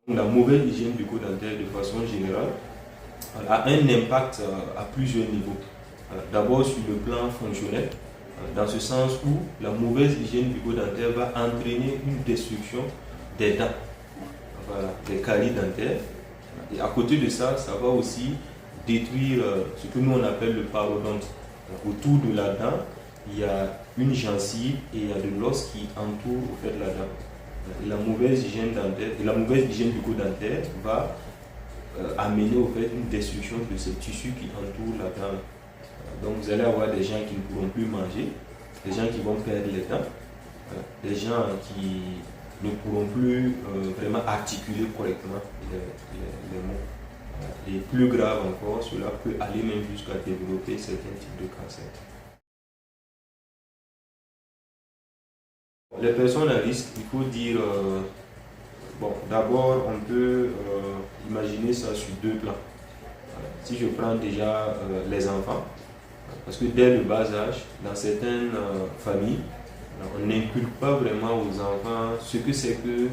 La mauvaise hygiène bucco-dentaire de façon générale a un impact à plusieurs niveaux. D'abord sur le plan fonctionnel, dans ce sens où la mauvaise hygiène bucco-dentaire va entraîner une destruction des dents, voilà, des caries dentaires. Et à côté de ça, ça va aussi détruire ce que nous on appelle le parodonte. Autour de la dent, il y a une gencive et il y a de l'os qui entoure au fait la dent. Et la mauvaise hygiène dentaire, et la mauvaise hygiène bucco-dentaire va amener au fait une destruction de ces tissus qui entourent la dent. Donc vous allez avoir des gens qui ne pourront plus manger, des gens qui vont perdre les dents, des gens qui ne pourront plus vraiment articuler correctement les mots. Et plus grave encore, cela peut aller même jusqu'à développer certains types de cancers. Les personnes à risque, il faut dire, bon, d'abord on peut imaginer ça sur deux plans. Si je prends déjà les enfants, parce que dès le bas âge, dans certaines familles, on n'inculque pas vraiment aux enfants ce que c'est que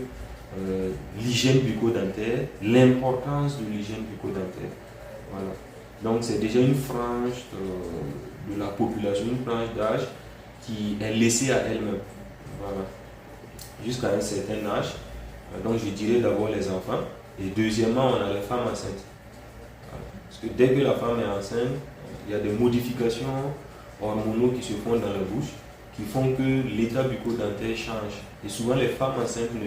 l'hygiène bucco-dentaire, l'importance de l'hygiène bucco-dentaire. Voilà. Donc c'est déjà une frange de la population, une frange d'âge qui est laissée à elle-même. Voilà. Jusqu'à un certain âge. Donc je dirais d'abord les enfants. Et deuxièmement, on a les femmes enceintes. Voilà. Parce que dès que la femme est enceinte, il y a des modifications hormonaux qui se font dans la bouche qui font que l'état bucco-dentaire change. Et souvent les femmes enceintes elles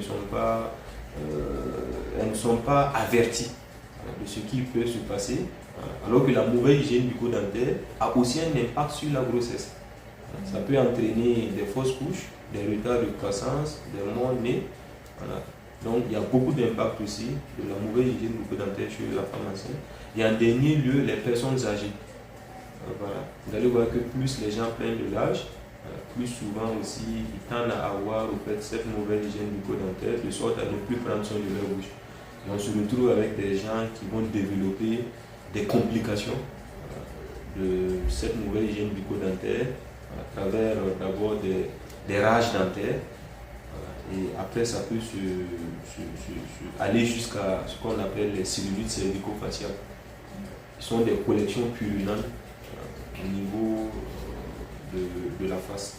ne sont pas averties de ce qui peut se passer, alors que la mauvaise hygiène bucco-dentaire a aussi un impact sur la grossesse. Ça peut entraîner des fausses couches, des retards de croissance, des morts-nés. Voilà. Donc il y a beaucoup d'impact aussi de la mauvaise hygiène bucco-dentaire sur la femme enceinte. Et en dernier lieu, les personnes âgées. Voilà. Vous allez voir que plus les gens prennent de l'âge, plus souvent aussi ils tendent à avoir au fait cette mauvaise hygiène bucco-dentaire de sorte à ne plus prendre soin de leur bouche. Et on se retrouve avec des gens qui vont développer des complications de cette mauvaise hygiène bucco-dentaire à travers d'abord des rages dentaires. Et après, ça peut aller jusqu'à ce qu'on appelle les cellulites cervico-faciales. Ce sont des collections purulentes au niveau de la face.